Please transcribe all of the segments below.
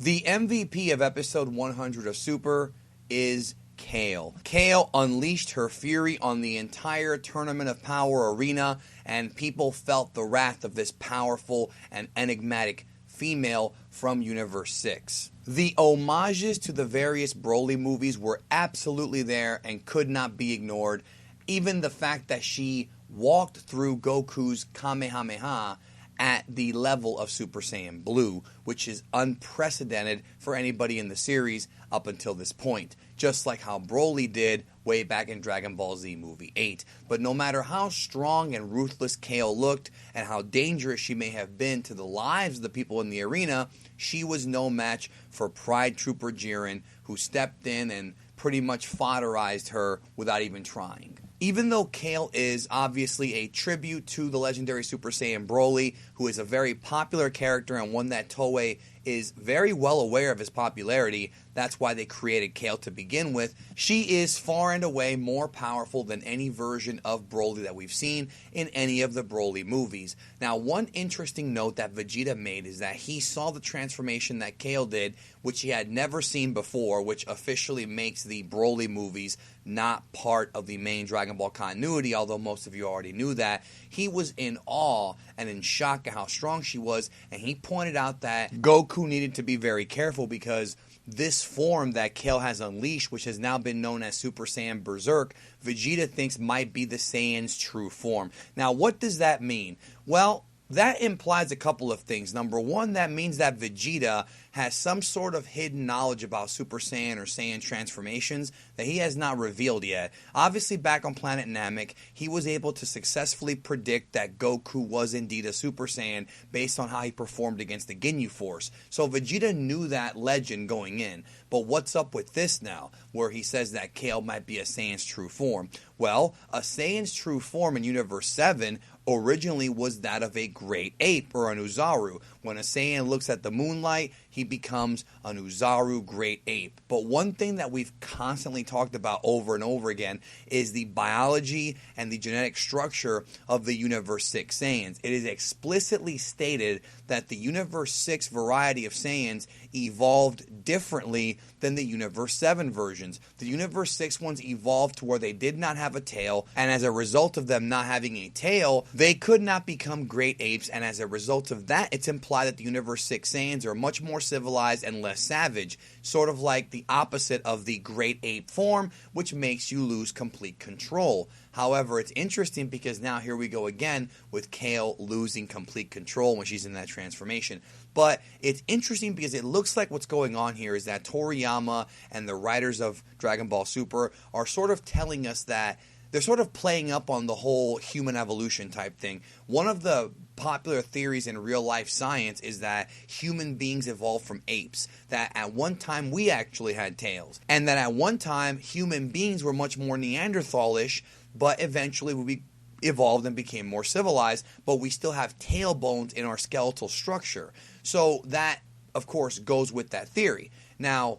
The MVP of episode 100 of Super is Kale. Kale unleashed her fury on the entire Tournament of Power arena, and people felt the wrath of this powerful and enigmatic female from Universe 6. The homages to the various Broly movies were absolutely there and could not be ignored. Even the fact that she walked through Goku's Kamehameha at the level of Super Saiyan Blue, which is unprecedented for anybody in the series up until this point, just like how Broly did way back in Dragon Ball Z Movie 8. But no matter how strong and ruthless Kale looked and how dangerous she may have been to the lives of the people in the arena, she was no match for Pride Trooper Jiren, who stepped in and pretty much fodderized her without even trying. Even though Kale is obviously a tribute to the legendary Super Saiyan Broly, who is a very popular character and one that Toei is very well aware of his popularity, that's why they created Kale to begin with, she is far and away more powerful than any version of Broly that we've seen in any of the Broly movies. Now, one interesting note that Vegeta made is that he saw the transformation that Kale did, which he had never seen before, which officially makes the Broly movies not part of the main Dragon Ball continuity, although most of you already knew that. He was in awe and in shock at how strong she was, and he pointed out that Goku needed to be very careful because this form that Kale has unleashed, which has now been known as Super Saiyan Berserk, Vegeta thinks might be the Saiyan's true form. Now, what does that mean? Well, that implies a couple of things. Number one, that means that Vegeta has some sort of hidden knowledge about Super Saiyan or Saiyan transformations that he has not revealed yet. Obviously, back on planet Namek, he was able to successfully predict that Goku was indeed a Super Saiyan based on how he performed against the Ginyu Force. So Vegeta knew that legend going in. But what's up with this now, where he says that Kale might be a Saiyan's true form? Well, a Saiyan's true form in Universe 7 originally was that of a great ape, or an Uzaru. When a Saiyan looks at the moonlight, he becomes an Uzaru great ape. But one thing that we've constantly talked about over and over again is the biology and the genetic structure of the Universe 6 Saiyans. It is explicitly stated that the Universe 6 variety of Saiyans evolved differently than the Universe 7 versions. The Universe 6 ones evolved to where they did not have a tail, and as a result of them not having a tail, they could not become great apes, and as a result of that, it's implied that the Universe 6 Saiyans are much more civilized and less savage, sort of like the opposite of the great ape form, which makes you lose complete control. However, it's interesting because now here we go again with Kale losing complete control when she's in that transformation. But it's interesting because it looks like what's going on here is that Toriyama and the writers of Dragon Ball Super are sort of telling us that they're sort of playing up on the whole human evolution type thing. One of the popular theories in real life science is that human beings evolved from apes, that at one time we actually had tails, and that at one time human beings were much more Neanderthalish, but eventually we evolved and became more civilized, but we still have tail bones in our skeletal structure. So that, of course, goes with that theory. Now,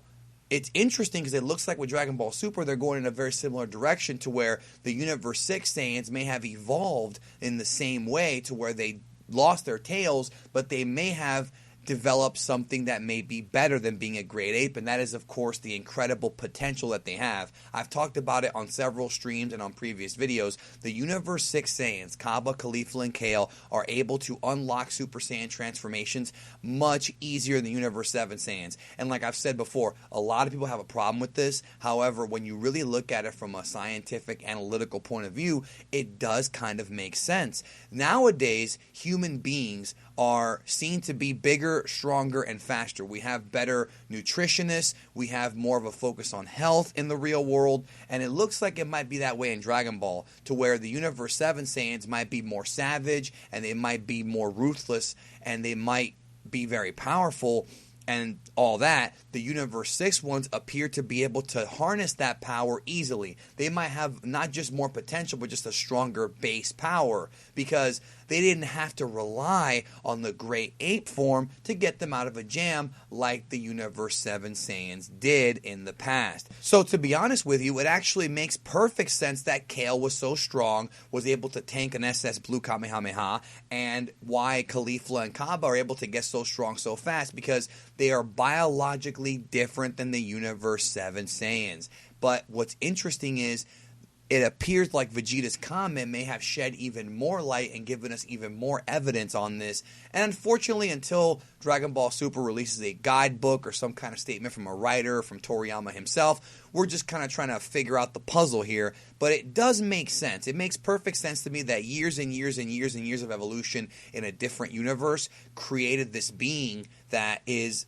it's interesting because it looks like with Dragon Ball Super, they're going in a very similar direction to where the Universe 6 Saiyans may have evolved in the same way to where they lost their tails, but they may have develop something that may be better than being a great ape, and that is, of course, the incredible potential that they have. I've talked about it on several streams and on previous videos. The Universe 6 Saiyans, Kaba, Caulifla, and Kale, are able to unlock Super Saiyan transformations much easier than the Universe 7 Saiyans. And like I've said before, a lot of people have a problem with this. However, when you really look at it from a scientific, analytical point of view, it does kind of make sense. Nowadays, human beings are seen to be bigger, stronger, and faster. We have better nutritionists. We have more of a focus on health in the real world. And it looks like it might be that way in Dragon Ball, to where the Universe 7 Saiyans might be more savage, and they might be more ruthless, and they might be very powerful, and all that. The Universe 6 ones appear to be able to harness that power easily. They might have not just more potential, but just a stronger base power, because they didn't have to rely on the great ape form to get them out of a jam like the Universe 7 Saiyans did in the past. So to be honest with you, it actually makes perfect sense that Kale was so strong, was able to tank an SS Blue Kamehameha, and why Caulifla and Kaba are able to get so strong so fast, because they are biologically different than the Universe 7 Saiyans. But what's interesting is it appears like Vegeta's comment may have shed even more light and given us even more evidence on this. And unfortunately, until Dragon Ball Super releases a guidebook or some kind of statement from a writer, from Toriyama himself, we're just kind of trying to figure out the puzzle here. But it does make sense. It makes perfect sense to me that years and years and years and years of evolution in a different universe created this being that is,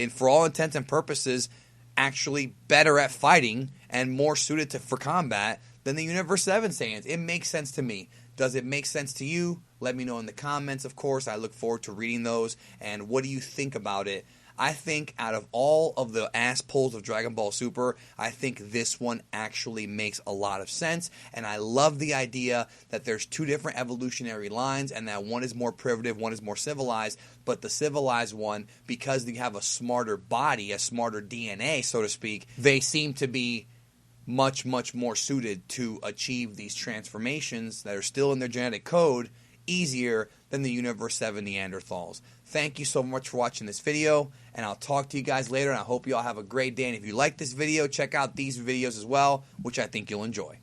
for all intents and purposes, actually better at fighting and more suited for combat than the Universe 7 Saiyans. It makes sense to me. Does it make sense to you? Let me know in the comments, of course. I look forward to reading those. And what do you think about it? I think out of all of the ass pulls of Dragon Ball Super, I think this one actually makes a lot of sense. And I love the idea that there's two different evolutionary lines and that one is more primitive, one is more civilized. But the civilized one, because they have a smarter body, a smarter DNA, so to speak, they seem to be much, much more suited to achieve these transformations that are still in their genetic code easier than the Universe 7 Neanderthals. Thank you so much for watching this video, and I'll talk to you guys later, and I hope you all have a great day. And if you like this video, check out these videos as well, which I think you'll enjoy.